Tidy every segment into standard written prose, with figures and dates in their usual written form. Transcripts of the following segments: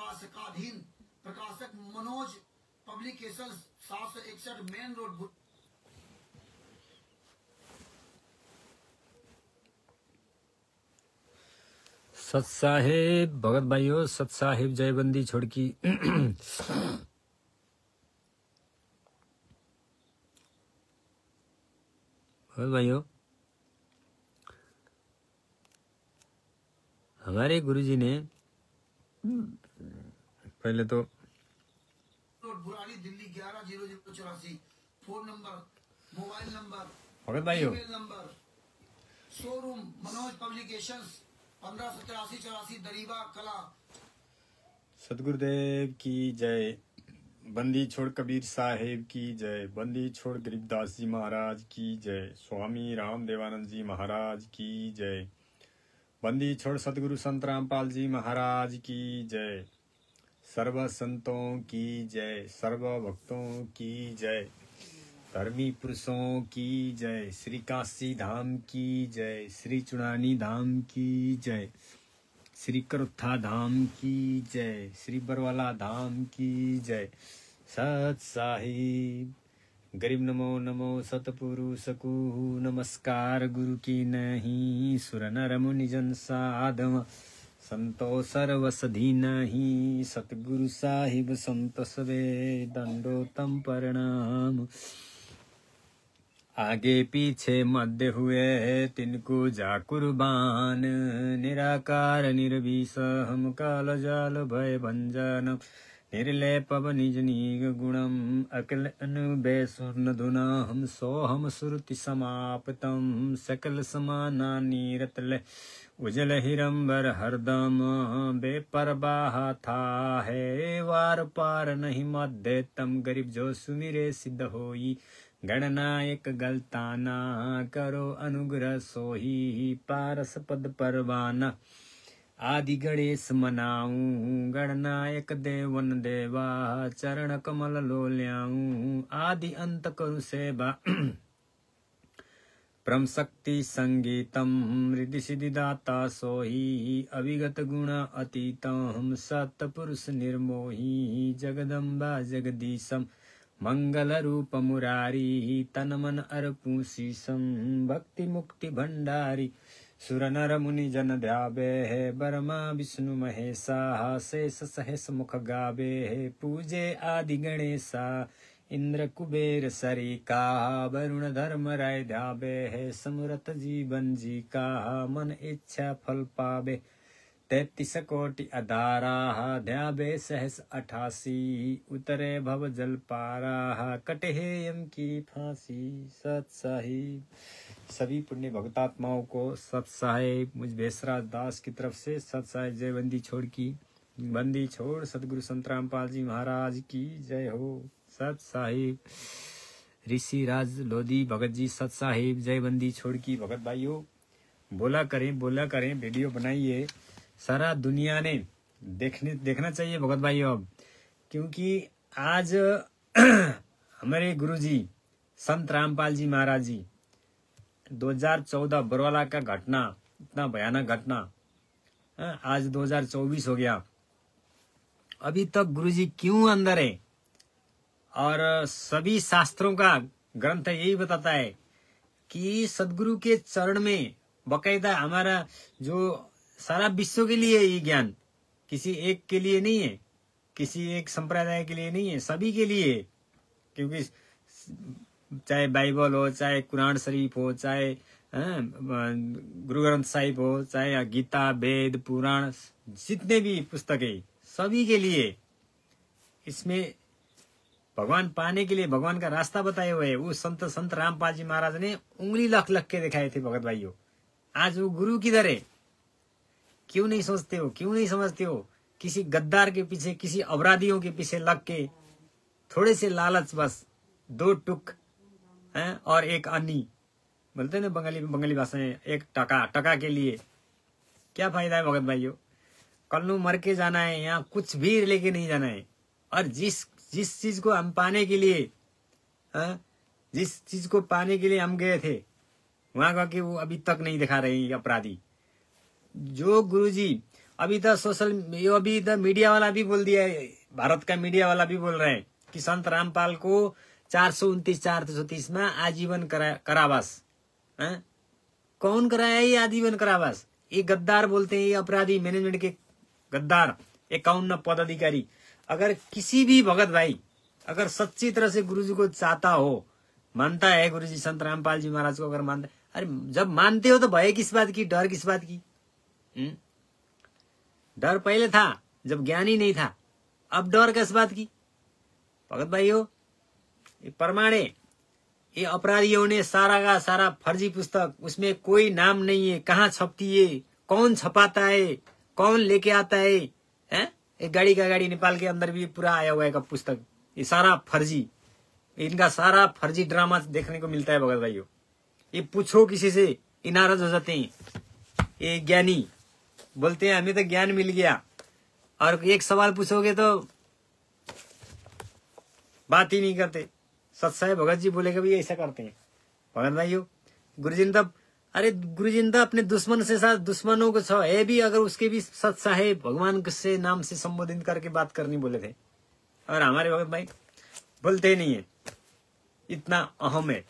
प्रकाशकाधीन प्रकाशक Manoj publication 761 main road. सत साहेब भगत भाइयों, सत साहेब जयबंदी छोड़की। भगत भाइयों, हमारे गुरुजी ने पहले तो Burari Delhi 110084, phone number, mobile number, भगत भाइयों, email number, showroom Manoj publications 1584 Dariba Kalan. सतगुरुदेव की जय। बंदी छोड़ कबीर साहेब की जय। बंदी छोड़ गरीबदास जी महाराज की जय। स्वामी रामदेवानंद जी महाराज की जय। बंदी छोड़ सतगुरु संत रामपाल जी महाराज की जय। सर्व संतों की जय, सर्व भक्तों की जय, धर्मी पुरुषों की जय, श्री काशी धाम की जय, श्री चुड़ानी धाम की जय, श्री करुत्था धाम की जय, श्री बरवाला धाम की जय। सत साहिब। गरीब नमो नमो सतपुरुष को नमस्कार। गुरु की नहीं सुर नर मुनि जन साधव संतो सर्वसधि नहीं। सतगुरु साहिब संत सवे दंडोतम प्रणाम। आगे पीछे मध्य हुए तिनको जा कुर्बान। निराकार निर्विष हम काल जाल भय भंजन। निर्लेप निज नीग गुणम अकल अनुबे स्वर्ण धुना। हम सोहम श्रुति समाप्तम सकल समाना नीरतले। उजल हिरंबर हरदम बेपरवाह था है। वार पार नहीं मध्य तम गरीब जो सुमिरे सिद्ध होई। गणनायक गलताना करो अनुग्रह सोही। पारस पद परवाना आदि गणेश मनाऊं। गणनायक देवन देवा चरण कमल लो ल्याऊं। आदि अंत करु सेवा परम शक्ति संगीतम। रिद्धि सिद्धि दाता सोही अविगत गुण अतीतम। सतपुरुष निर्मोही जगदम्बा जगदीशम। मंगल रूप मुरारी तन मन अर्पू शीशम। भक्ति मुक्ति भंडारी सुर नर मुनि जन ध्यावे है। बर्मा विष्णु महेशा शेष सहस मुख गावे है। पूजे आदि गणेशा इंद्र कुबेर सरिका। वरुण धर्म राय ध्यावे है। समृत जीवन जी का मन इच्छा फल पावे। 33 कोटि अधारा ध्यावे सहस 88। उतरे भव जल पारा कटे यम की फांसी। सत साहिब। सभी पुण्य भक्तात्माओं को सत साहिब मुझ बेसराज दास की तरफ से सत साहिब जयबंदी छोड़ की। बंदी छोड़ सतगुरु संत रामपाल जी महाराज की जय हो। सत साहिब। ऋषि राज लोधी भगत जी सत साहिब जयबंदी छोड़ की। भगत भाइयों, बोला करें वीडियो बनाइए। सारा दुनिया ने देखना चाहिए भगत भाइयों अब, क्योंकि आज हमारे गुरुजी संत रामपाल जी महाराज जी 2014 बरवाला का घटना, इतना भयानक घटना, आज 2024 हो गया, अभी तक गुरुजी क्यों अंदर है? और सभी शास्त्रों का ग्रंथ यही बताता है कि सदगुरु के चरण में बकायदा हमारा जो सारा विश्व के लिए ये ज्ञान, किसी एक के लिए नहीं है, किसी एक संप्रदाय के लिए नहीं है, सभी के लिए। क्योंकि चाहे बाइबल हो, चाहे कुरान शरीफ हो, चाहे गुरु ग्रंथ साहिब हो, चाहे गीता वेद पुराण, जितने भी पुस्तक है सभी के लिए इसमें भगवान पाने के लिए भगवान का रास्ता बताए हुए है। वो संत रामपाल जी महाराज ने उंगली लख के दिखाए थे भगत भाइयों। आज वो गुरु किधर है? क्यों नहीं सोचते हो? क्यों नहीं समझते हो? किसी गद्दार के पीछे, किसी अपराधियों के पीछे लग के थोड़े से लालच, बस 2 टुक और एक अन्नी, बोलते ना बंगाली भाषा में, एक टका के लिए क्या फायदा है भगत भाइयों? कल नू मर के जाना है, यहाँ कुछ भी लेके नहीं जाना है। और जिस चीज को हम पाने के लिए, जिस चीज को पाने के लिए हम गए थे, वहां का कि वो अभी तक नहीं दिखा रहे अपराधी। जो गुरुजी अभी तो अभी तो मीडिया वाला भी बोल दिया है, भारत का मीडिया वाला भी बोल रहे हैं कि संत रामपाल को 429-430 में आजीवन कारावास। कौन कराया ये आजीवन कारावास? ये गद्दार बोलते हैं, ये अपराधी, मैनेजमेंट के गद्दार 51 पदाधिकारी। अगर किसी भी भगत भाई अगर सच्ची तरह से गुरुजी को चाहता हो, मानता है गुरुजी संत रामपाल जी महाराज को, अगर मानता, अरे जब मानते हो तो भय किस बात की, डर किस बात की? डर पहले था जब ज्ञान ही नहीं था, अब डर किस बात की? भगत भाइयों, ये प्रमाणे, ये अपराधियों ने सारा का सारा फर्जी पुस्तक, उसमें कोई नाम नहीं है, कहाँ छपती है, कौन छपाता है, कौन लेके आता है, एक गाड़ी का गाड़ी नेपाल के अंदर भी पूरा आया हुआ है का पुस्तक, ये सारा फर्जी, इनका सारा फर्जी ड्रामा देखने को मिलता है भगत भाइयों। ये पूछो किसी से, ये नाराज हो जाते हैं। ये ज्ञानी बोलते हैं हमें तो ज्ञान मिल गया, और एक सवाल पूछोगे तो बात ही नहीं करते। सत्साई भगत जी बोलेगा भी ऐसा करते हैं भगत भाइयों। गुरुजी ने तब, अरे गुरुजी ने तो अपने दुश्मन से साथ, दुश्मनों को है भी, अगर उसके भी सत्साहे भगवान से नाम से संबोधित करके बात करनी बोले थे, और हमारे भगत भाई बोलते नहीं है, इतना अहम है,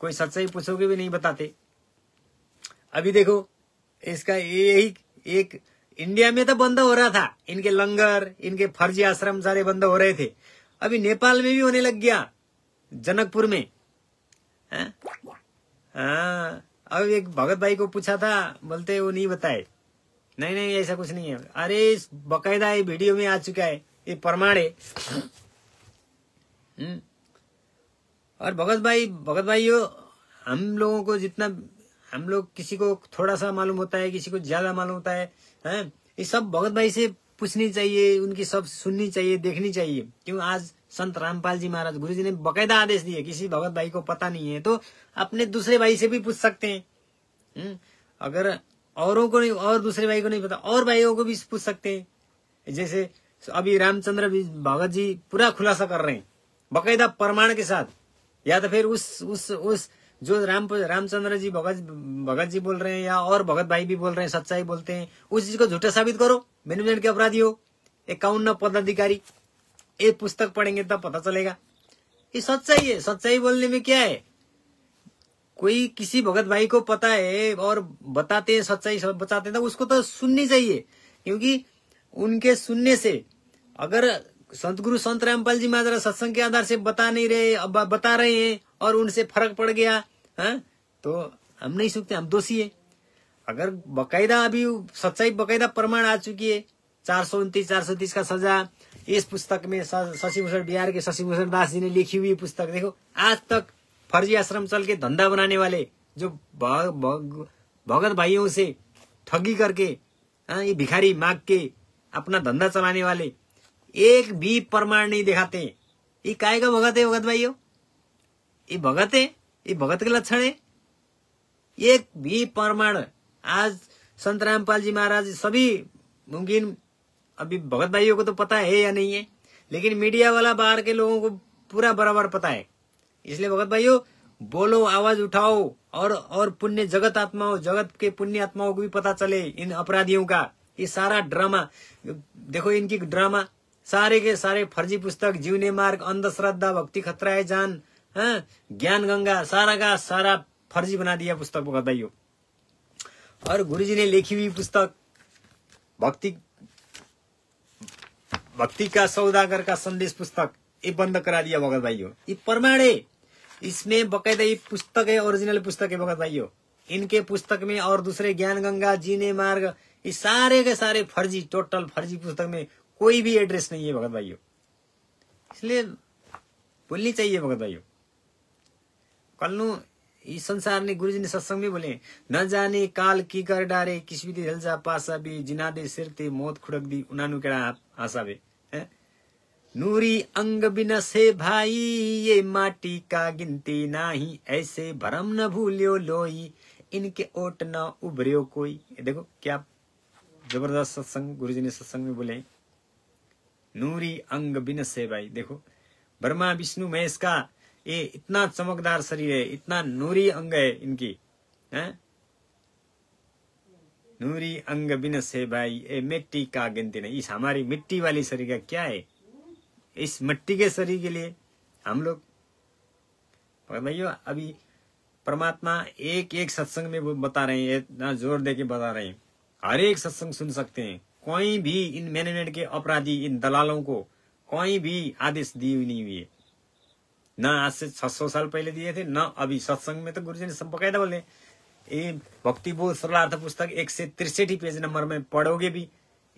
कोई सच्चाई पूछोगे भी नहीं बताते। अभी देखो इसका यही एक, इंडिया में तो बंद हो रहा था, इनके लंगर, इनके फर्जी आश्रम सारे बंद हो रहे थे, अभी नेपाल में भी होने लग गया, जनकपुर में। अब एक भगत भाई को पूछा था, बोलते वो नहीं बताए, नहीं ऐसा कुछ नहीं है। अरे बकायदा ये वीडियो में आ चुका है, ये प्रमाण है। और भगत भाइयों, हम लोगों को जितना, हम लोग किसी को थोड़ा सा मालूम होता है, किसी को ज्यादा मालूम होता है, ये सब भगत भाई से पूछनी चाहिए, उनकी सब सुननी चाहिए, देखनी चाहिए। क्यों? आज संत रामपाल जी महाराज गुरुजी ने बकायदा आदेश दिए, किसी भगत भाई को पता नहीं है तो अपने दूसरे भाई से भी पूछ सकते हैं। अगर औरों को नहीं, और दूसरे भाई को नहीं पता, और भाइयों को भी पूछ सकते हैं। जैसे अभी रामचंद्र भगत जी पूरा खुलासा कर रहे हैं बकायदा प्रमाण के साथ, या तो फिर उस जो रामचंद्र जी भगत जी बोल रहे हैं, या और भगत भाई भी बोल रहे हैं, सच्चाई बोलते हैं, उस चीज को झूठा साबित करो। मैनेजमेंट के अपराधी हो, 51 पदाधिकारी, ये पुस्तक पढ़ेंगे तब पता चलेगा ये सच्चाई है। सच्चाई बोलने में क्या है? कोई किसी भगत भाई को पता है और बताते हैं, सच्चाई बताते हैं, तो उसको तो सुननी चाहिए, क्योंकि उनके सुनने से, अगर संत गुरु संत रामपाल जी महाराज सत्संग के आधार से बता नहीं रहे, अब बता रहे हैं और उनसे फर्क पड़ गया, तो हम नहीं सुनते, हम दोषी है। अगर बकायदा अभी सच्चाई बकायदा प्रमाण आ चुकी है, 429-430 का सजा इस पुस्तक में, शशिभूषण बिहार के शशिभूषण दास जी ने लिखी हुई पुस्तक देखो। आज तक फर्जी आश्रम चल के धंधा बनाने वाले, जो भगत भाइयों से ठगी करके, ये भिखारी मांग के अपना धंधा चलाने वाले, एक भी प्रमाण नहीं दिखाते। ये काय का भगत है भगत भाइयों? ये भगत है? ये भगत के लक्षण है? एक भी प्रमाण आज संत रामपाल जी महाराज सभी, मुमकिन अभी भगत भाइयों को तो पता है या नहीं है, लेकिन मीडिया वाला बाहर के लोगों को पूरा बराबर पता है। इसलिए भगत भाइयों बोलो, आवाज उठाओ, और पुण्य जगत आत्माओं, जगत के पुण्य आत्माओं को भी पता चले इन अपराधियों का। ये सारा ड्रामा देखो, इनकी ड्रामा सारे के सारे फर्जी पुस्तक, जीवने मार्ग, अंधश्रद्धा, भक्ति खतरा है जान, ज्ञान गंगा, सारा का सारा फर्जी बना दिया पुस्तक भगत भाइयों। और गुरुजी ने लिखी हुई पुस्तक भक्ति का सौदागर का संदेश पुस्तक, ये बंद करा दिया भगत भाइयों। ये प्रमाण है, इसमें बकायदा ये पुस्तक है, ओरिजिनल पुस्तक है भगत भाइयों। इनके पुस्तक में और दूसरे ज्ञान गंगा, जीने मार्ग, ये सारे के सारे फर्जी, टोटल फर्जी पुस्तक में कोई भी एड्रेस नहीं है भगत भाइयों। इसलिए बोलनी चाहिए भगत भाइयों। कल इस संसार ने, गुरुजी ने सत्संग में बोले, न जाने काल की कर डारे, किसी भी हल जा पासा भी, जिना दे सिर ते मौत खुड़क दी, उनानु केड़ा आसावे। नूरी अंग बिनसे भाई, ये माटी का गिनती नाही, ऐसे भरम न भूलियो लोई, इनके ओट न उभरियो कोई। देखो क्या जबरदस्त सत्संग गुरुजी ने सत्संग में बोले, नूरी अंग बिनसे भाई। देखो ब्रह्मा विष्णु महेश का ये इतना चमकदार शरीर है, इतना नूरी अंग है इनकी, नूरी अंग बिन से भाई ए मिट्टी का गिनती नहीं। इस हमारी मिट्टी वाली शरीर का क्या है, इस मिट्टी के शरीर के लिए हम लोग भाइयों अभी परमात्मा एक एक सत्संग में वो बता रहे हैं, इतना जोर दे के बता रहे हैं, हर एक सत्संग सुन सकते हैं। कोई भी इन मैनेजमेंट के अपराधी, इन दलालों को कोई भी आदेश दी हुई नहीं हुई है, न आज से 600 साल पहले दिए थे, न अभी। सत्संग में तो गुरुजी ने बकायदा बोले, ये भक्ति बोध सरलार्थ पुस्तक 163 पेज नंबर में पढ़ोगे भी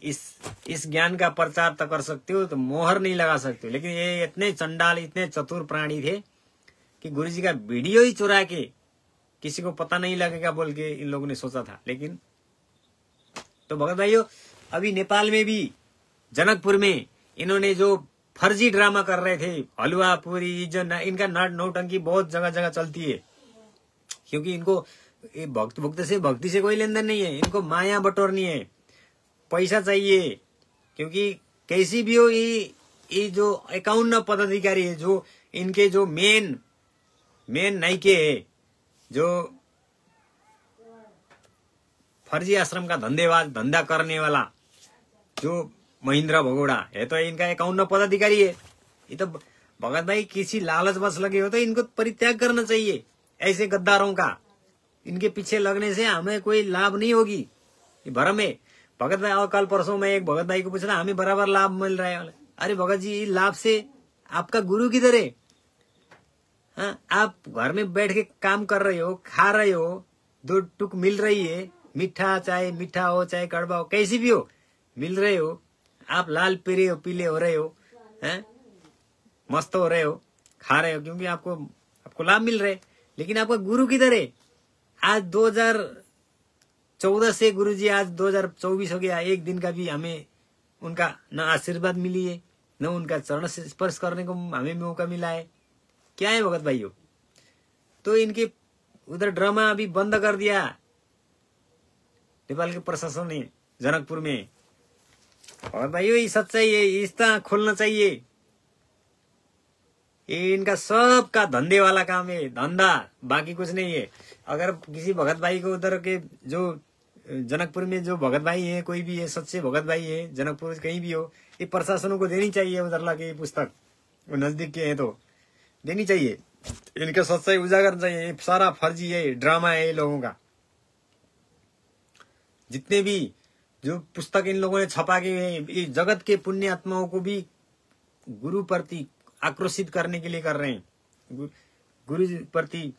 इस ज्ञान का प्रचार तो कर सकते हो, तो मोहर नहीं लगा सकते हो। लेकिन ये इतने चंडाल, इतने चतुर प्राणी थे कि गुरुजी का वीडियो ही चुरा के किसी को पता नहीं लगेगा बोल के इन लोगों ने सोचा था। लेकिन तो भगत भाइयों अभी नेपाल में भी जनकपुर में इन्होंने जो फर्जी ड्रामा कर रहे थे, हलवा पूरी, जो इनका नौटंकी बहुत जगह जगह चलती है, क्योंकि इनको भक्ति से कोई लेन देन नहीं है, इनको माया बटोरनी है, पैसा चाहिए। क्योंकि कैसी भी हो ये जो 51 पदाधिकारी है, जो इनके जो मेन नायके है, जो फर्जी आश्रम का धंधा करने वाला जो महेंद्र भगोड़ा है, तो इनका 51 पदाधिकारी है। ये तो भगत भाई किसी लालच बस लगे हो तो इनको परित्याग करना चाहिए। ऐसे गद्दारों का इनके पीछे लगने से हमें कोई लाभ नहीं होगी, ये भरम है। भगत भाई और कल परसों में एक भगत भाई को पूछ रहा, हमें बराबर लाभ मिल रहा है। अरे भगत जी, लाभ से आपका गुरु किधर है? हाँ, आप घर में बैठ के काम कर रहे हो, खा रहे हो, 2 टुक मिल रही है, मीठा चाहे मीठा हो चाहे कड़वा हो, कैसी भी हो मिल रहे हो, आप लाल पीले हो रहे हो, हैं, मस्त हो रहे हो, खा रहे हो, क्योंकि आपको लाभ मिल रहे। लेकिन आपका गुरु किधर है? आज 2014 से गुरुजी आज 2024 हो गया, एक दिन का भी हमें उनका न आशीर्वाद मिली है, न उनका चरण से स्पर्श करने को हमें मौका मिला है। क्या है भगत भाइयों? तो इनके उधर ड्रामा अभी बंद कर दिया नेपाल के प्रशासन ने जनकपुर में। और भाइयों ये सच्चाई है, इसका खोलना चाहिए। ये इनका सब का धंधे वाला काम है, धंधा, बाकी कुछ नहीं है। अगर किसी भगत भाई को उधर के जो जनकपुर में जो भगत भाई है, कोई भी है, सच्चे भगत भाई है, जनकपुर कहीं भी हो, ये प्रशासनों को देनी चाहिए उधर लाके ये पुस्तक, वो नजदीक के है तो देनी चाहिए। इनका सच्चाई उजागर चाहिए। ये सारा फर्जी है, ड्रामा है ये लोगों का। जितने भी जो पुस्तक इन लोगों ने छपा के ये जगत के पुण्य आत्माओं को भी गुरु प्रति आक्रोशित करने के लिए कर रहे हैं, गुरु प्रति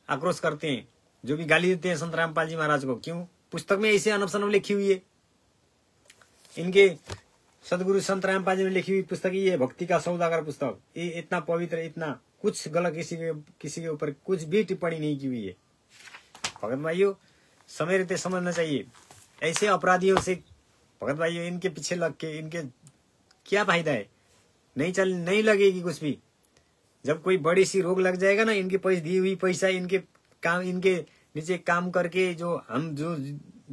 आक्रोश करते हैं, जो भी गाली देते हैं संत रामपाल जी महाराज को। क्यों? पुस्तक में ऐसे अनब शनब लिखी हुई है। इनके सदगुरु संत रामपाल जी ने लिखी हुई पुस्तक ये भक्ति का सौदागर पुस्तक। ये इतना पवित्र, इतना कुछ गलत किसी के ऊपर कुछ भी टिप्पणी नहीं की हुई है। भगत भाइयों समय रहते समझना चाहिए। ऐसे अपराधियों से भगत भाइयों इनके पीछे लग के इनके क्या फायदा है? नहीं लगेगी कुछ भी। जब कोई बड़ी सी रोग लग जाएगा ना, इनके पैसे दी हुई पैसा इनके नीचे काम करके जो हम जो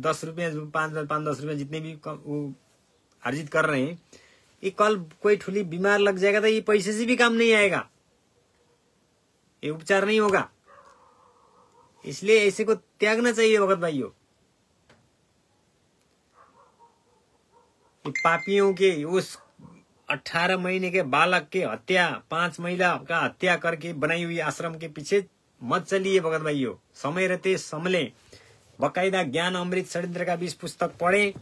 10 रुपये 5-10 रुपये जितने भी अर्जित कर रहे हैं, ये कल कोई ठुली बीमार लग जाएगा तो ये पैसे से भी काम नहीं आएगा, ये उपचार नहीं होगा। इसलिए ऐसे को त्यागना चाहिए भगत भाइयों। पापियों के उस 18 महीने के बालक के हत्या, 5 महिला का हत्या करके बनाई हुई आश्रम के पीछे मत चलिए भगत भाइयों। समय रहते संभले, बकायदा ज्ञान अमृत षड्यंत्र का 20 पुस्तक पढ़े।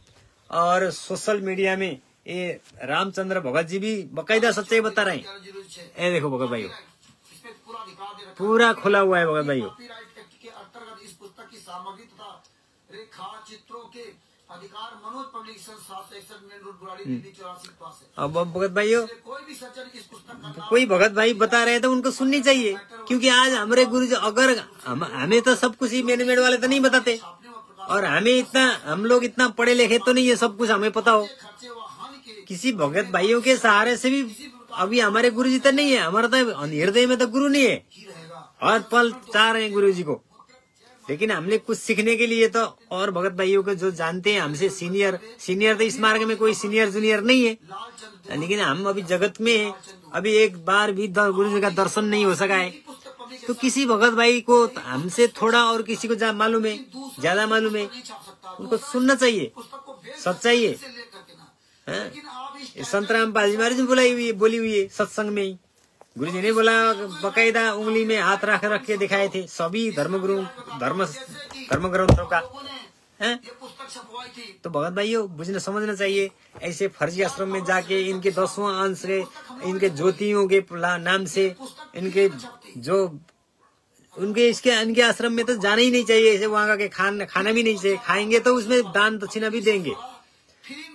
और सोशल मीडिया में ये रामचंद्र भगत जी भी बकायदा सच्चाई बता रहे हैं। ये देखो भगत भाइयों, पूरा खुला हुआ है भगत भाइयों। इस पुस्तक की सामग्री तथा रेखा चित्रों के अधिकार Manoj publication 761 main road Burari Delhi 84 के पास है। अब भगत भाइयों कोई भी सज्जन इस पुस्तक का कोई भगत भाई बता रहे तो उनको सुननी चाहिए, क्योंकि आज हमारे गुरु जी अगर हमें तो सब कुछ ही मैनेजमेंट वाले तो नहीं बताते, और हम लोग इतना पढ़े लिखे तो नहीं है सब कुछ हमें पता हो। किसी भगत भाइयों के सहारे से भी अभी हमारे गुरु जी तो नहीं है, हमारा तो हृदय में तो गुरु नहीं है, हर पल चाह रहे हैं गुरु जी को। लेकिन हमने कुछ सीखने के लिए तो और भगत भाइयों को जो जानते हैं हमसे सीनियर तो इस मार्ग में कोई सीनियर जूनियर नहीं है, लेकिन हम अभी जगत में अभी एक बार भी गुरु जी का दर्शन नहीं हो सका है। तो किसी भगत भाई को हमसे थोड़ा और किसी को मालूम है, ज्यादा मालूम है, उनको सुनना चाहिए, पुस्तक को बेच सच्चाई है। से लेकर के ना, हैं? लेकिन आप इस संत रामपाल जी महाराज ने बोली हुई है सत्संग में ही। गुरु जी ने बोला, बकायदा उंगली में हाथ रख के दिखाए थे सभी धर्म ग्रंथों का। हैं? ये पुस्तक छपवाई थी, तो भगत भाइयों बुझना समझना चाहिए। ऐसे फर्जी आश्रम में जाके इनके 10वां अंश के, इनके ज्योतियों के नाम से, इनके जो उनके इनके आश्रम में तो जाना ही नहीं चाहिए। ऐसे वहाँ का खाना भी नहीं चाहिए, खाएंगे तो उसमें दान दक्षिणा भी देंगे।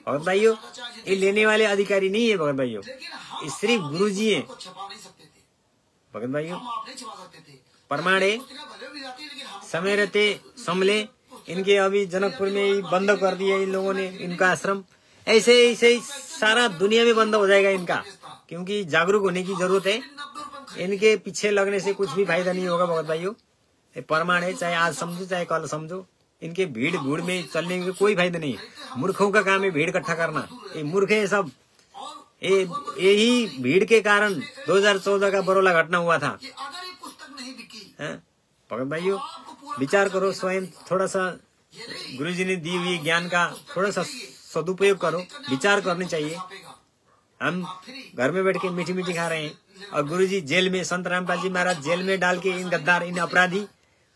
भगत भाइयों ये लेने वाले अधिकारी नहीं है भगत भाइयों, ये सिर्फ गुरु जी है। को छपा नहीं सकते थे, भगत भाइयों हम आप नहीं छपा सकते थे। प्रमाण है, पुस्तकें भले भी जाती, लेकिन हम समय रहते संभले। इनके अभी जनकपुर में ही बंद कर दिया इन लोगों ने इनका आश्रम। ऐसे ऐसे सारा दुनिया में बंद हो जाएगा इनका, क्योंकि जागरूक होने की जरूरत है। 90 रुपए इनके पीछे लगने से कुछ भी फायदा नहीं होगा भगत भाइयों, ये प्रमाण है। चाहे आज समझो चाहे कल समझो, इनके भीड़ में चलने में कोई फायदा नहीं। मूर्खों का काम है भीड़ इकट्ठा करना, ये मूर्ख है सब। यही भीड़ के कारण 2014 का बरौला घटना हुआ था। कि अगर ये पुस्तक नहीं बिकी, भगत भाइयों विचार करो स्वयं, थोड़ा सा गुरु जी ने दी हुई ज्ञान का थोड़ा सा सदुपयोग करो, विचार करनी चाहिए। हम घर में बैठ के मीठी मीठी खा रहे हैं और गुरु जी जेल में, संत रामपाल जी महाराज जेल में डाल के इन गद्दार, इन अपराधी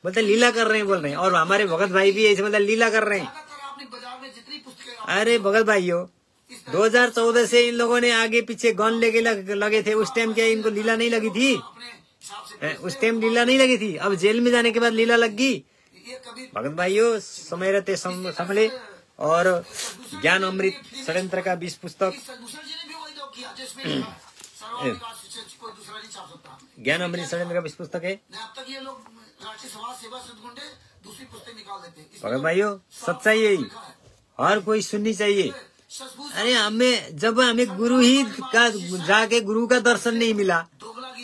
बोलते लीला कर रहे हैं, बोल रहे हैं। और हमारे भगत भाई भी ऐसे मतलब लीला कर रहे हैं। आपने बाजार में जितनी पुस्तकें अरे भगत भाइयों 2014 से इन लोगों ने आगे पीछे गन लेके लगे थे। उस टाइम क्या इनको लीला नहीं लगी थी? अपने हिसाब से उस टाइम लीला नहीं लगी थी, अब जेल में जाने के बाद लीला लग गई। ये कभी भगत भाइयों समय रहते संभले। और ज्ञान अमृत षड्यंत्र का 20 पुस्तक, दूसरा जी ने भी वही तो किया, जिसमें सर्वाधिकार से कोई दूसरा नहीं छाप सकता। ज्ञान अमृत षड्यंत्र का 20 पुस्तक है। अब तक ये लोग राष्ट्रीय समाज सेवा सदगुंडे दूसरी पुस्तक निकाल देते हैं। भगत भाइयों सच्चाई यही, हर कोई सुननी चाहिए। अरे जब हमें गुरु ही का जाके गुरु का दर्शन नहीं मिला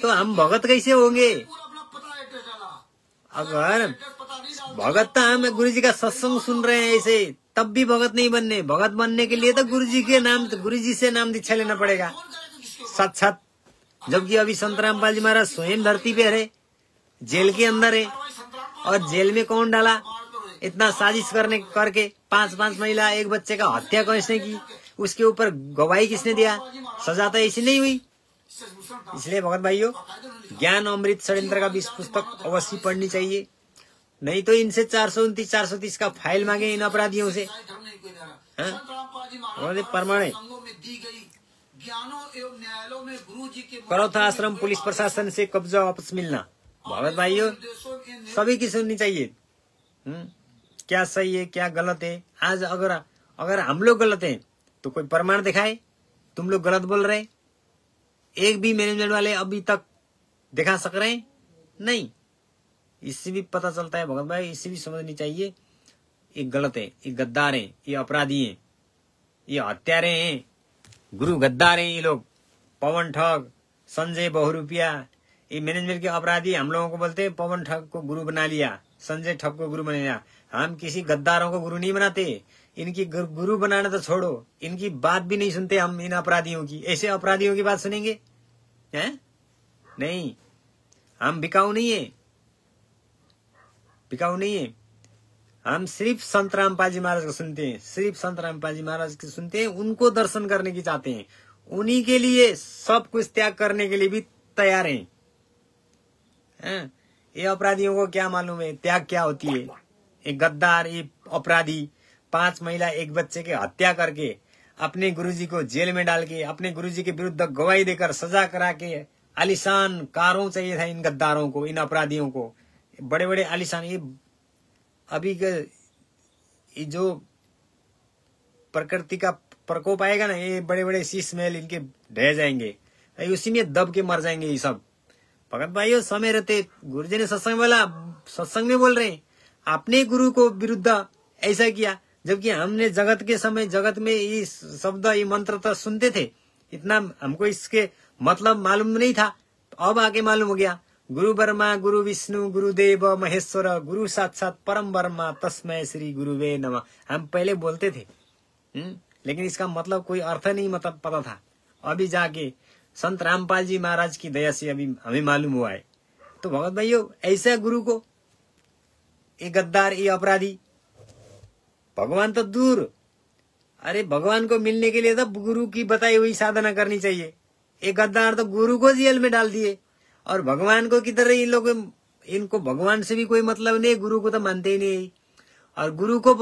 तो हम भगत कैसे होंगे? अपना पता एड्रेस डाला, अगर पता नहीं डाला, भगत तो हम गुरु जी का सत्संग सुन रहे हैं ऐसे, तब भी भगत नहीं बनने। भगत बनने के लिए तो गुरु जी के नाम, गुरु जी से नाम दीक्षा लेना पड़ेगा साक्षात। जबकि अभी संत रामपाल जी महाराज स्वयं धरती पे रहे, जेल के अंदर है। और जेल में कौन डाला? इतना साजिश करके 5 महिला, एक बच्चे का हत्या किसने की, उसके ऊपर गवाही किसने दिया? सजा तो ऐसी नहीं हुई। इसलिए भगत भाइयों ज्ञान अमृत षड्यंत्र का 20 पुस्तक अवश्य पढ़नी चाहिए। नहीं तो इनसे 429, 430 का फाइल मांगे इन अपराधियों से। प्रमाण है। करौथा आश्रम पुलिस प्रशासन से कब्जा वापस मिलना। भगत भाइयों सभी की सुननी चाहिए। क्या सही है क्या गलत है। आज अगर हम लोग गलत हैं तो कोई प्रमाण दिखाए तुम लोग गलत बोल रहे। एक भी मैनेजमेंट वाले अभी तक दिखा सक रहे हैं? नहीं। इससे भी पता चलता है भगत भाई, इससे भी समझनी चाहिए ये गलत है, ये गद्दार हैं, ये अपराधी हैं, ये हत्यारे हैं, गुरु गद्दार हैं ये लोग। पवन ठग, संजय बहुरूपिया, ये मैनेजमेंट के अपराधी हम लोगों को बोलते हैं पवन ठग को गुरु बना लिया, संजय ठग को गुरु बना लिया। हम किसी गद्दारों को गुरु नहीं बनाते। इनकी गुरु बनाना तो छोड़ो, इनकी बात भी नहीं सुनते हम इन अपराधियों की। ऐसे अपराधियों की बात सुनेंगे हैं? नहीं, हम बिकाऊ नहीं है, बिकाऊ नहीं है। हम सिर्फ संत रामपाल जी महाराज को सुनते हैं, सिर्फ संत रामपाल जी महाराज को सुनते हैं, उनको दर्शन करने की चाहते हैं। उन्हीं के लिए सब कुछ त्याग करने के लिए भी तैयार हैं। ये अपराधियों को क्या मालूम है त्याग क्या होती है। एक गद्दार, ये अपराधी 5 महिला, एक बच्चे के हत्या करके अपने गुरुजी को जेल में डाल के, अपने गुरुजी के विरुद्ध गवाही देकर सजा करा के, आलिशान कारों चाहिए था इन गद्दारों को, इन अपराधियों को, बड़े बड़े आलिशान। ये अभी ये जो प्रकृति का प्रकोप आएगा ना, ये बड़े बड़े शीश महल इनके ढह जाएंगे, उसी में दब के मर जाएंगे ये सब। भगत भाइयों समय रहते गुरुजी ने सत्संग में बोल रहे हैं अपने गुरु को विरुद्ध ऐसा किया, जबकि हमने जगत के समय जगत में ये शब्द, ये मंत्र तो सुनते थे, इतना हमको इसके मतलब मालूम नहीं था। अब आके मालूम हो गया। गुरु ब्रह्मा गुरु विष्णु गुरुदेव महेश्वर गुरु साक्षात परम ब्रह्मा तस्मै श्री गुरुवे नमः। हम पहले बोलते थे लेकिन इसका मतलब कोई अर्थ नहीं मतलब पता था। अभी जाके संत रामपाल जी महाराज की दया से अभी हमें मालूम हुआ है। तो भगत भाइयों ऐसा गुरु को ये गद्दार, ये अपराधी भगवान तो दूर। अरे भगवान को मिलने के लिए तो गुरु की बताई हुई साधना करनी चाहिए। एक गद्दार तो गुरु को जेल में डाल दिए और भगवान को किधर इन लोग, इनको भगवान से भी कोई मतलब नहीं, गुरु को तो मानते ही नहीं। और गुरु को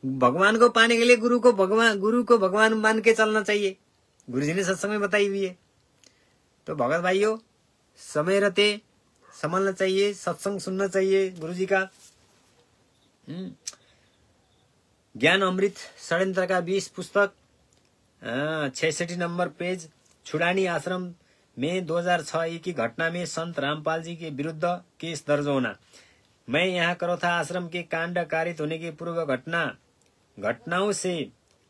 भगवान को पाने के लिए गुरु को भगवान मान के चलना चाहिए, गुरु जी ने सत्संग में बताई हुई है। तो भगत भाइयों, समय रहते संभलना चाहिए, सत्संग सुनना चाहिए गुरु जी का। ज्ञान अमृत षड्यंत्र का 20 पुस्तक 66 नंबर पेज। छुड़ानी आश्रम में 2006 की घटना में संत रामपाल जी के विरुद्ध केस दर्ज होना। मैं यहाँ करोथा आश्रम के कांड कारित होने की पूर्व घटनाओं से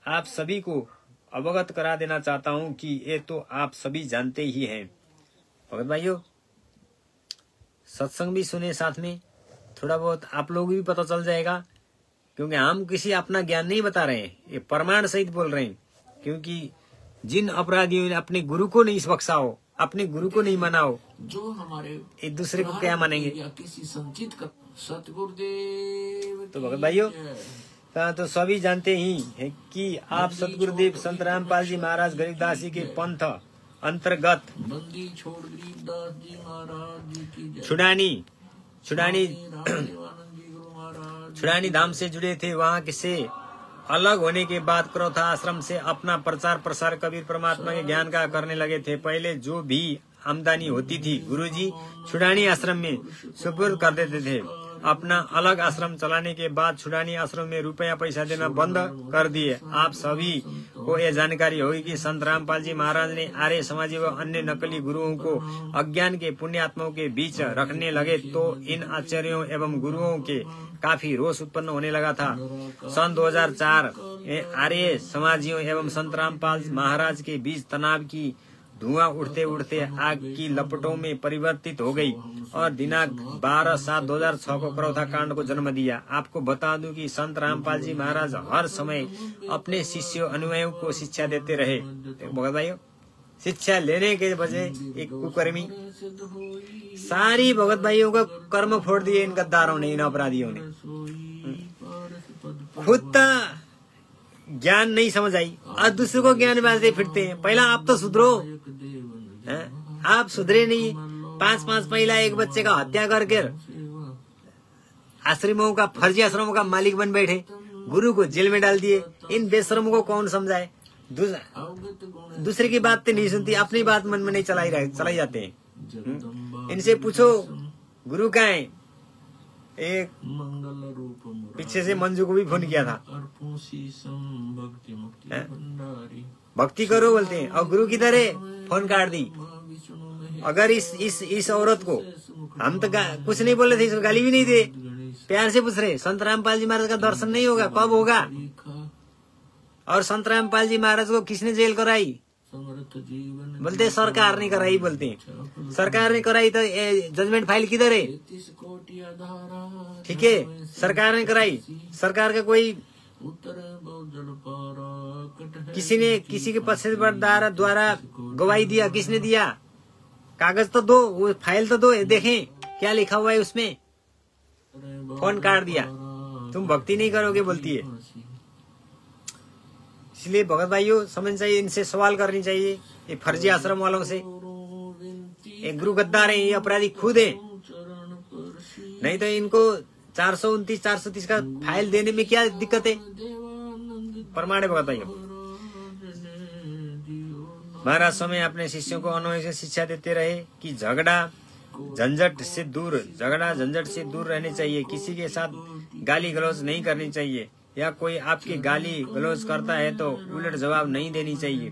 आप सभी को अवगत करा देना चाहता हूँ कि ये तो आप सभी जानते ही हैं। भगत भाइयों, सत्संग भी सुने, साथ में थोड़ा बहुत आप लोग भी पता चल जाएगा, क्योंकि हम किसी अपना ज्ञान नहीं बता रहे हैं, ये प्रमाण सहित बोल रहे हैं। क्योंकि जिन अपराधियों ने अपने गुरु को नहीं बख्शा हो, अपने गुरु को नहीं माना हो, जो हमारे एक दूसरे को क्या मानेंगे? या किसी संचित का सतगुरुदेव। तो भगत भाइयों, तो सभी जानते ही है कि आप सतगुरुदेव संत रामपाल जी महाराज गरीबदास जी के पंथ अंतर्गत बंदी छोड़ गरीबदास जी महाराज जी की जय। छुड़ानी धाम से जुड़े थे। वहाँ से अलग होने के बाद करोथा आश्रम से अपना प्रचार प्रसार कबीर परमात्मा के ज्ञान का करने लगे थे। पहले जो भी आमदनी होती थी गुरुजी छुड़ानी आश्रम में सुपुर्द कर देते थे। अपना अलग आश्रम चलाने के बाद छुड़ानी आश्रम में रुपया पैसा देना बंद कर दिए। आप सभी को यह जानकारी होगी कि संत रामपाल जी महाराज ने आर्य समाजी व अन्य नकली गुरुओं को अज्ञान के पुण्यात्माओं के बीच रखने लगे, तो इन आचार्यों एवं गुरुओं के काफी रोष उत्पन्न होने लगा था। सन 2004 आर्य समाजियों एवं संत रामपाल महाराज के बीच तनाव की धुआं उड़ते उड़ते आग की लपटों में परिवर्तित हो गई और दिनांक 12/7/2006 को करोथा कांड को जन्म दिया। आपको बता दूं कि संत रामपाल जी महाराज हर समय अपने शिष्यों अनुयायियों को शिक्षा देते रहे। भगत भाइयों, शिक्षा लेने के बजाय एक कुकर्मी सारी भगत भाइयों का कर्म फोड़ दिए इन गद्दारों ने, इन अपराधियों ने। खुद ज्ञान नहीं समझ आई और दूसरे को ज्ञान बांटते फिरते हैं। पहला आप तो सुधरो, आप सुधरे नहीं। 5 महिला एक बच्चे का हत्या करके आश्रमों का, फर्जी आश्रमों का मालिक बन बैठे, गुरु को जेल में डाल दिए। इन बेशरमों को कौन समझाए? दूसरे की बात तो नहीं सुनती, अपनी बात मन में नहीं चलाई जाते हैं। इनसे पूछो गुरु कहाँ है? एक पीछे से मंजू को भी फोन किया था, भक्ति करो बोलते हैं, और गुरु किधर है? फोन काट दी। अगर इस औरत को हम तो कुछ नहीं बोले थे, इसको गाली भी नहीं दे, प्यार से पूछ रहे संत रामपाल जी महाराज का दर्शन नहीं होगा, कब होगा? और संत रामपाल जी महाराज को किसने जेल कराई? बोलते सरकार ने कराई। बोलते हैं सरकार ने कराई तो जजमेंट फाइल किधर है? ठीक है, सरकार ने कराई। सरकार का कोई किसी के पक्षधर द्वारा गवाही दिया? किसने दिया? कागज तो दो, वो फाइल तो दो, देखें क्या लिखा हुआ है उसमें। फोन काट दिया, तुम भक्ति नहीं करोगे बोलती है। इसलिए भगत भाइयों समझ चाहिए, इनसे सवाल करनी चाहिए, ये फर्जी आश्रम वालों से। एक गुरु गद्दार है, ये अपराधी खुद है। नहीं तो इनको 429 430 का फाइल देने में क्या दिक्कत है? प्रमाण है भगत भाइयों। महाराज समय अपने शिष्यों को अनुभव से शिक्षा देते रहे कि झगड़ा झंझट से दूर रहने चाहिए। किसी के साथ गाली गलौज नहीं करनी चाहिए, या कोई आपकी गाली गलौज करता है तो उलट जवाब नहीं देनी चाहिए।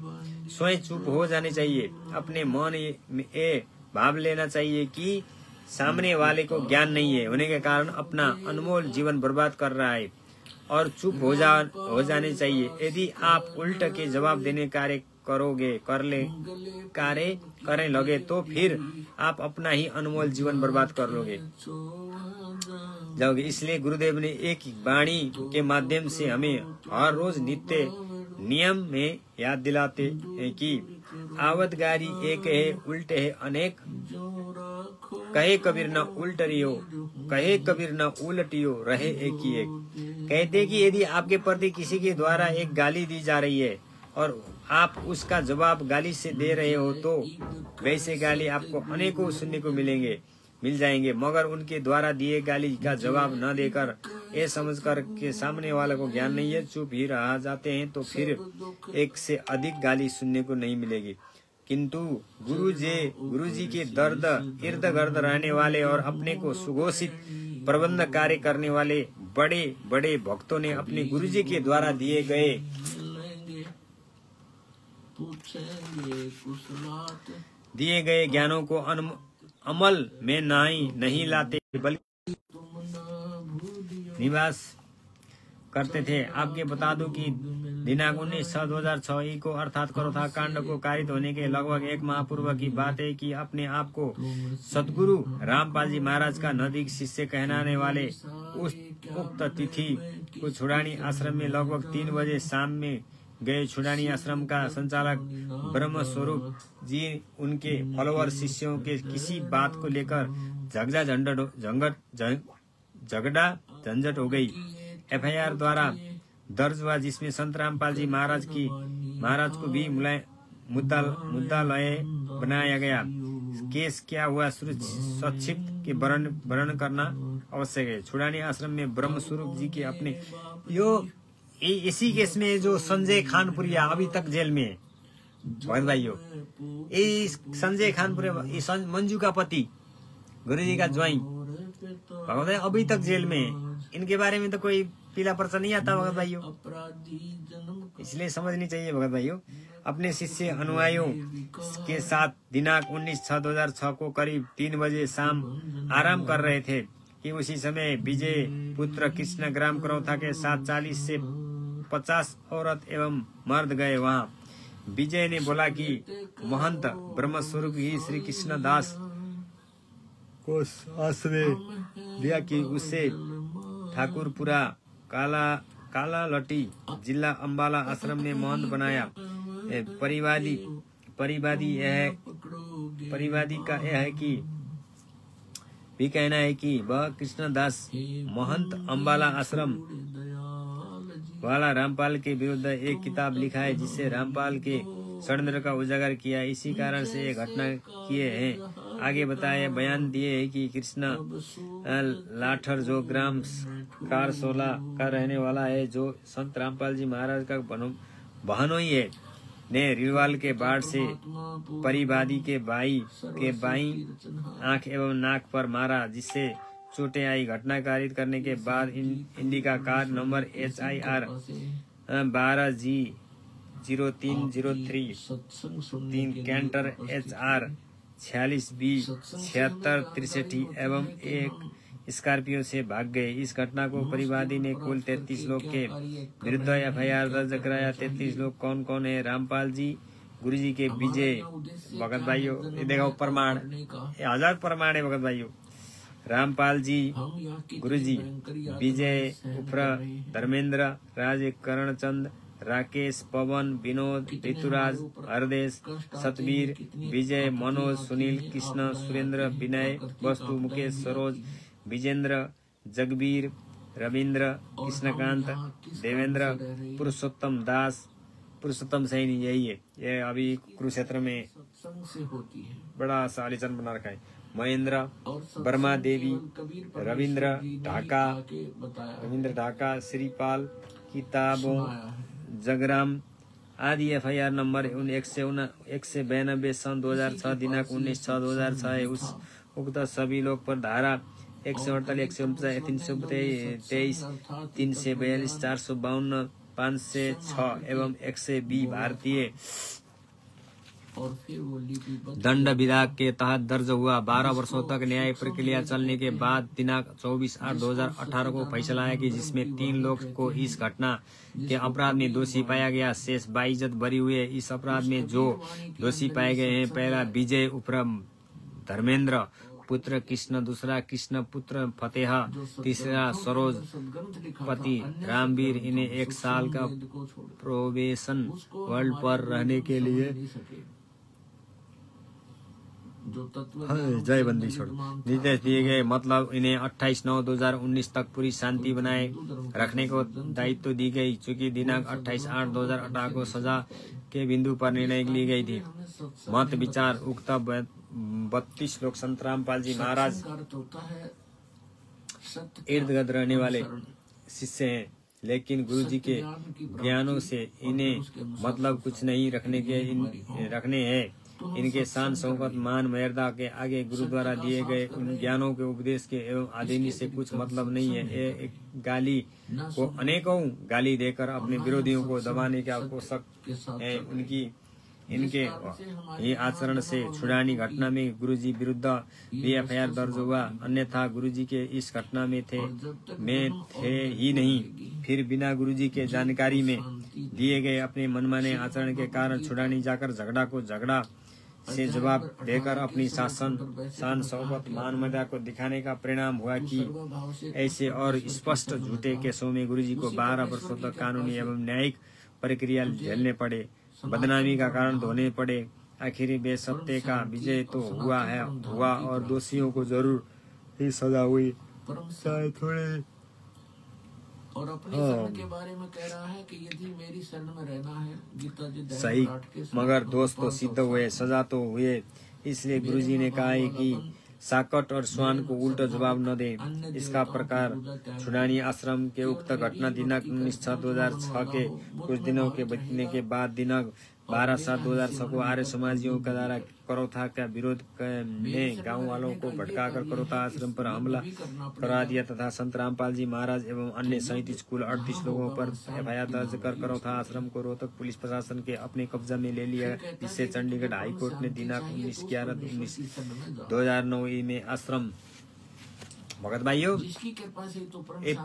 स्वयं चुप हो जाने चाहिए। अपने मन में ये भाव लेना चाहिए कि सामने वाले को ज्ञान नहीं है होने के कारण अपना अनमोल जीवन बर्बाद कर रहा है, और चुप हो जाने चाहिए। यदि आप उल्ट के जवाब देने कार्य करने लगे तो फिर आप अपना ही अनमोल जीवन बर्बाद कर जाओगे। इसलिए गुरुदेव ने एक वाणी के माध्यम से हमें हर रोज नियम में याद दिलाते हैं कि आवत गारी एक है उल्टे है अनेक, कहे कबीर न उल्टरियो, कहे कबीर न उलटियो, रहे एक ही एक। कहते कि यदि आपके प्रति किसी के द्वारा एक गाली दी जा रही है और आप उसका जवाब गाली से दे रहे हो तो वैसे गाली आपको अनेकों सुनने को मिल जाएंगे, मगर उनके द्वारा दिए गाली का जवाब न देकर ये समझकर के सामने वाला को ज्ञान नहीं है, चुप ही रह जाते हैं, तो फिर एक से अधिक गाली सुनने को नहीं मिलेगी। किंतु गुरु जी के दर्द इर्द गिर्द रहने वाले और अपने को सुघोषित प्रबंध कार्य करने वाले बड़े बड़े भक्तों ने अपने गुरु जी के द्वारा दिए गए ज्ञानों को अमल में नहीं लाते बल्कि निवास करते थे। आपके बता दूं कि दिनांक 19/6/2006 को अर्थात करोथा कांड को कारित होने के लगभग 1 माह पूर्व की बात है कि अपने आप को सतगुरु रामपाल जी महाराज का नैतिक शिष्य कहलाने वाले उस उक्त तिथि को छुड़ानी आश्रम में लगभग 3 बजे शाम में गए। छुड़ानी आश्रम का संचालक ब्रह्म स्वरूप जी उनके फॉलोअर शिष्यों के किसी बात को लेकर झगड़ा झंझट हो गई। एफआईआर द्वारा दर्ज हुआ जिसमें संत रामपाल जी महाराज को भी मुद्दा लय बनाया गया। केस क्या हुआ संक्षिप्त के वर्णन करना आवश्यक है। छुड़ानी आश्रम में ब्रह्म स्वरूप जी के अपने इसी केस में जो संजय खानपुरिया अभी तक जेल में है भगत भाइयों, संजय खानपुरिया मंजू का पति गुरु जी का ज्वाई भगत भाई अभी तक जेल में है। इनके बारे में तो कोई पीला पर्चा नहीं आता भगत भाइयों, इसलिए समझनी चाहिए भगत भाइयों। अपने शिष्य अनुयायियों के साथ दिनांक 19/6/2006 को करीब 3 बजे शाम आराम कर रहे थे कि उसी समय विजय पुत्र कृष्ण ग्राम करौथा के साथ 40 से 50 औरत एवं मर्द गए। वहाँ विजय ने बोला कि महंत ब्रह्म स्वरूप ही श्री कृष्ण दास को आश्रय दिया कि उसे ठाकुरपुरा काला लटी जिला अम्बाला आश्रम में महंत बनाया। परिवादी का यह है कि भी कहना है कि वह कृष्णदास महंत अम्बाला आश्रम वाला रामपाल के विरुद्ध एक किताब लिखा है जिससे रामपाल के षड्यंत्र का उजागर किया। इसी कारण से ये घटना किए हैं। आगे बताया बयान दिए है कि कृष्ण लाठर जो ग्राम कारसोला का रहने वाला है, जो संत रामपाल जी महाराज का बहनोई है, ने रिवाल के बाढ़ से परिवादी के बाई आंख एवं नाक पर मारा जिससे चोटें आई। घटना कारित करने के बाद Indica car number HIR 12G0303 Canter HR 46B 7663 एवं एक स्कॉर्पियो से भाग गए। इस घटना को परिवादी ने कुल 33 लोग के विरुद्ध FIR दर्ज कराया। 33 लोग कौन कौन है? रामपाल जी, गुरु जी के विजय भगत भाइयों, ये देखो प्रमाण, ये 1000 प्रमाण है भगत भाइयों। रामपाल जी, गुरु जी, विजय उफ्र, धर्मेंद्र, राज करणचंद, राकेश, पवन, विनोद, ऋतुराज, हरदेश, सतवीर, विजय, मनोज, सुनील, कृष्ण, सुरेंद्र, विनय, वस्तु, मुकेश, सरोज, विजेंद्र, जगबीर, रविंद्र, कृष्णकांत, देवेंद्र, पुरुषोत्तम दास, पुरुषोत्तम सैनी, यही है। ये अभी कुरुक्षेत्र में बड़ा सा आलीशान बना रखा है। महेंद्र, वर्मा देवी, रविंद्र ढाका, श्रीपाल, किताबों, जगराम आदि FIR नंबर 192 सन 2006 दिनांक 19/6/2006 है। उस उक्त सभी लोग पर धारा 148, 149, 323, 342, 452, 506 एवं 120 भारतीय दंड विभाग के तहत दर्ज हुआ। 12 वर्षों तक न्याय प्रक्रिया चलने के बाद दिनांक 24/8/2018 को फैसला आया कि जिसमें 3 लोग को इस घटना के अपराध में दोषी पाया गया, शेष 22 बरी हुए। इस अपराध में जो दोषी पाए गए हैं, पहला विजय उफ्र धर्मेंद्र पुत्र कृष्ण, दूसरा कृष्ण पुत्र फतेहा, तीसरा सरोज पति रामवीर। इन्हें 1 साल का प्रोबेशन वर्ल्ड पर रहने के लिए जय बंदी छोड़ निर्देश दिए गए। मतलब इन्हें 28/9/2019 तक पूरी शांति बनाए रखने को दायित्व दी गई। चूँकि दिनांक 28/8/2018 को सजा के बिंदु पर निर्णय ली गई थी। मत विचार उक्त 32 लोग संत रामपाल जी महाराज इर्द गिर्द रहने वाले शिष्य हैं, लेकिन गुरु जी के ज्ञानों से इन्हें मतलब कुछ नहीं रखने हैं। इनके शान शौकत मान मर्यादा के आगे गुरु द्वारा दिए गए उन ज्ञानों के उपदेश के एवं आदि से कुछ मतलब नहीं है। ये एक गाली को अनेकों गाली देकर अपने विरोधियों को दबाने के आवश्यक है। इनके ये आचरण से छुड़ानी घटना में गुरुजी विरुद्ध भी एफआईआर दर्ज हुआ। अन्यथा गुरुजी के इस घटना में थे ही नहीं। फिर बिना गुरुजी के जानकारी में दिए गए अपने मनमाने आचरण के कारण छुड़ानी जाकर झगड़ा से जवाब देकर अपनी शान शौकत मान मर्यादा को दिखाने का परिणाम हुआ कि ऐसे और स्पष्ट झूठे केसों में गुरुजी को 12 वर्षों तक कानूनी एवं न्यायिक प्रक्रिया झेलने पड़े, बदनामी का कारण धोने पड़े। आखिरी बेसत्य का विजय तो हुआ और दोषियों को जरूर ही सजा हुई, चाहे थोड़े। और अपनी शरण के बारे में कह रहा है कि यदि मेरी शरण में रहना है, गीता जी सही, मगर दोष तो सिद्ध हुए, सजा तो हुए। इसलिए गुरुजी ने कहा है कि साकट और स्वान को उल्टा जवाब न दे। इसका प्रकार छुड़ानी आश्रम के उक्त घटना दिनांक 19/6/2006 के कुछ दिनों के बीतने के बाद दिनांक 12/7/2006 को आर्य समाजियों के द्वारा करोथा का विरोध में गांव वालों को भटकाकर करोथा आश्रम पर हमला करा दिया तथा संत रामपाल जी महाराज एवं अन्य 37 कुल 38 लोगों पर एफआईआर दर्ज कर करोथा आश्रम को रोहतक पुलिस प्रशासन के अपने कब्जा में ले लिया। इससे चंडीगढ़ हाई कोर्ट ने दिनांक 19/11/2009 में आश्रम भगत भाइयों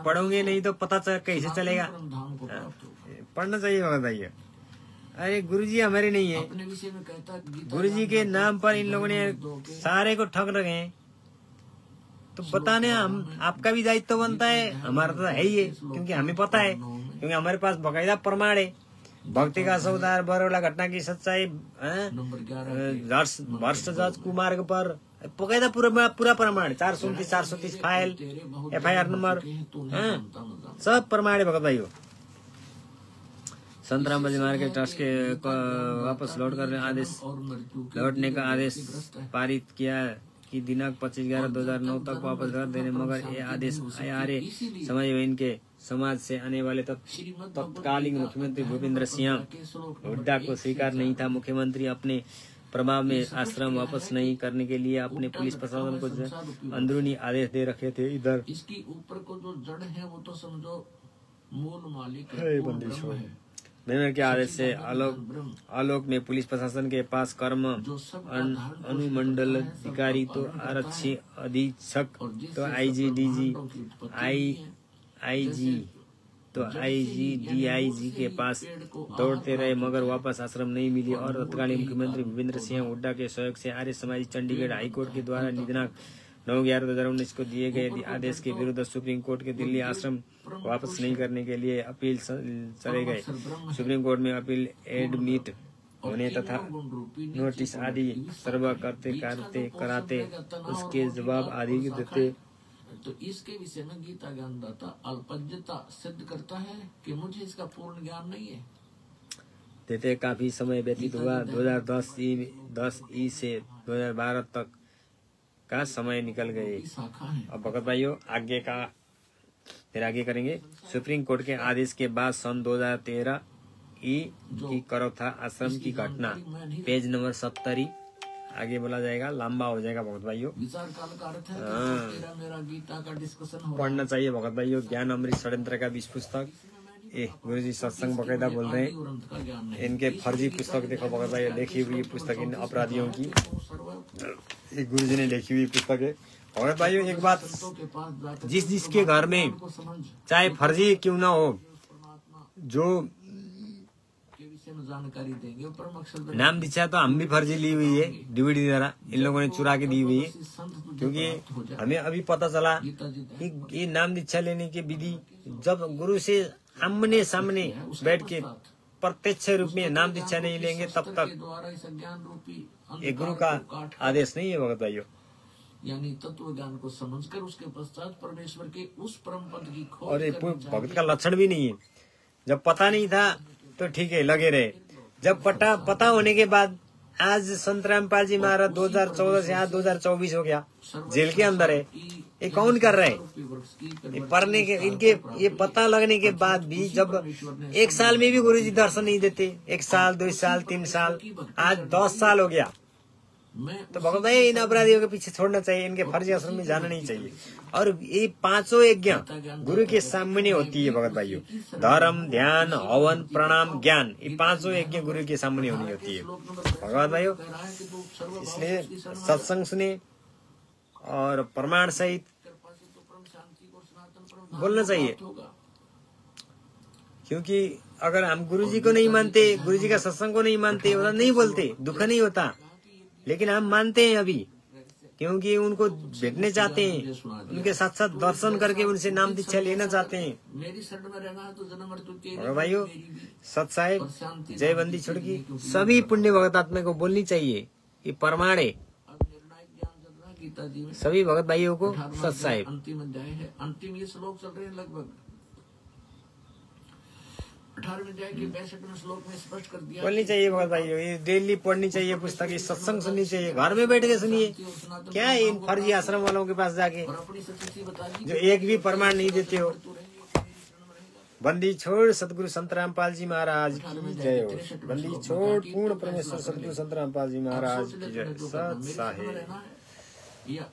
पढ़ोगे नहीं तो पता कैसे चलेगा, पढ़ना चाहिए भगत भाइयों। अरे गुरुजी हमारे नहीं है, अपने विषय में कहता गुरुजी के नाम पर इन लोगों ने सारे को ठग रखे हैं। तो बताने हम आपका भी दायित्व बनता है, हमारा तो है ही है, क्योंकि हमें पता है, क्योंकि हमारे पास बकायदा प्रमाण है। भक्ति का सौदार बरोला घटना की सच्चाई भ्रष्ट जज कुमार्ग पर बकायदा पूरा प्रमाण 429-430 फाइल एफआईआर नंबर सब प्रमाण है भगत भाइयों। संत रामपाल जी महाराज के ट्रस्ट के वापस लौटने का आदेश पारित किया कि दिनांक 25/11/2009 तक वापस कर देने, मगर ये आदेश आर्य समाज व इनके समाज से आने वाले तत्कालीन मुख्यमंत्री भूपेंद्र सिंह हुड्डा को स्वीकार नहीं था। मुख्यमंत्री अपने प्रभाव में आश्रम वापस नहीं करने के लिए अपने पुलिस प्रशासन को अंदरूनी आदेश दे रखे थे। इधर इसकी ऊपर को जो जड़ है वो तो समझो मूल मालिक मेयर के आदेश से आलोक में पुलिस प्रशासन के पास कर्म अनुमंडल अधिकारी तो आरक्षी अधीक्षक तो आईजी डीजी आईजी तो आईजी डीआईजी के पास दौड़ते रहे, मगर वापस आश्रम नहीं मिली। और तत्कालीन मुख्यमंत्री भूपेंद्र सिंह हुड्डा के सहयोग से आर्य समाजी चंडीगढ़ हाईकोर्ट के द्वारा दिनांक 9/11/2019 को दिए गए आदेश के विरुद्ध सुप्रीम कोर्ट के दिल्ली आश्रम वापस नहीं करने के लिए अपील चले गए। सुप्रीम कोर्ट में अपील एडमिट होने तथा नोटिस आदि सर्व कराते उसके जवाब आदि देते। तो इसके विषय में गीता ज्ञानदाता अल्पज्ञता सिद्ध करता है कि मुझे इसका पूर्ण ज्ञान नहीं है। देते काफी समय व्यतीत हुआ। 2010 से 2012 तक का समय निकल गए। अब भगत भाइयों फिर आगे करेंगे। सुप्रीम कोर्ट के आदेश के बाद सन 2013 की करोथा आश्रम की घटना पेज नंबर 70 आगे बोला जाएगा, लंबा हो जाएगा भगत भाइयों। पढ़ना चाहिए भगत भाइयों। ज्ञान अमृत षड्यंत्र का 20 पुस्तक गुरु जी सत्संग बकायदा बोल रहे हैं। इनके फर्जी पुस्तक देखो भगत भाई, लिखी हुई पुस्तक इन अपराधियों की गुरु जी ने लिखी हुई पुस्तक है। भगत भाइयों एक बात, जिसके घर में चाहे फर्जी क्यों ना हो, जो जानकारी देंगे नाम दीक्षा तो हम भी फर्जी ली हुई है, डीवीडी द्वारा इन लोगों ने चुरा के दी हुई है। क्योंकि प्राप्त हो जाए। हमें अभी पता चला गीता जी कि ये नाम दीक्षा लेने की विधि जब गुरु से आमने सामने बैठ के प्रत्यक्ष रूप में नाम दीक्षा नहीं लेंगे तब के तक द्वारा इस अज्ञान रूपी ये गुरु का अंधकार को काट आदेश नहीं है भगत भाइयों। यानी तत्व ज्ञान को समझकर उसके पश्चात परमेश्वर के उस परम पद की खोज और ये करनी चाहिए। भगत का लक्षण भी नहीं है। जब पता नहीं था तो ठीक है लगे रहे, जब पता होने के बाद आज संत रामपाल जी महाराज 2014 से आज 2024 हो गया, जेल के अंदर है। ये कौन कर रहे हैं? ये पढ़ने के इनके ये पता लगने के बाद भी जब एक साल में भी गुरु जी दर्शन नहीं देते, 1 साल 2 साल 3 साल आज 10 साल हो गया, तो भगत भाई इन अपराधियों के पीछे छोड़ना चाहिए, इनके फर्जी आश्रम में जाना नहीं चाहिए। और ये 5 यज्ञ गुरु के सामने होती है भगत भाइयों, धर्म ध्यान हवन प्रणाम ज्ञान, ये 5 यज्ञ गुरु के सामने होनी होती है भगवत भाइयों। इसलिए सत्संग सुने और प्रमाण सहित बोलना चाहिए, क्योंकि अगर हम गुरु जी को नहीं मानते, गुरु जी का सत्संग को नहीं मानते, और नहीं बोलते दुख नहीं होता, लेकिन हम मानते हैं अभी क्योंकि उनको भेटने चाहते हैं, उनके साथ साथ दर्शन करके उनसे नाम दीक्षा लेना चाहते हैं। मेरी शरण में रहना है तो जन्म मृत्यु तेरी और भाइयों सत साहेब और शांति जय बंदी छुड़की सभी पुण्य भगत आत्मा को बोलनी चाहिए, ये प्रमाण है अब निर्णायक ज्ञान चल रहा है गीता जी में। सभी भगत भाइयों को। 18वां सत साहेब अंतिम अध्याय है, अंतिम ये श्लोक चल रहे हैं लगभग 18वें अध्याय के 62वें श्लोक में स्पष्ट कर दिया। बोलनी चाहिए भगत भाइयों, ये डेली पढ़नी चाहिए पुस्तक, ये सत्संग सुननी चाहिए, घर में बैठ के सुनिए। क्या है इन फर्जी आश्रम वालों के पास जाके और अपनी सच्ची बता दी जो एक भी प्रमाण नहीं देते हो। बंदी छोड़ सतगुरु संत रामपाल जी महाराज की जय हो। बंदी छोड़ पूर्ण परमेश्वर सतगुरु संत रामपाल जी महाराज की जय। सत साहेब।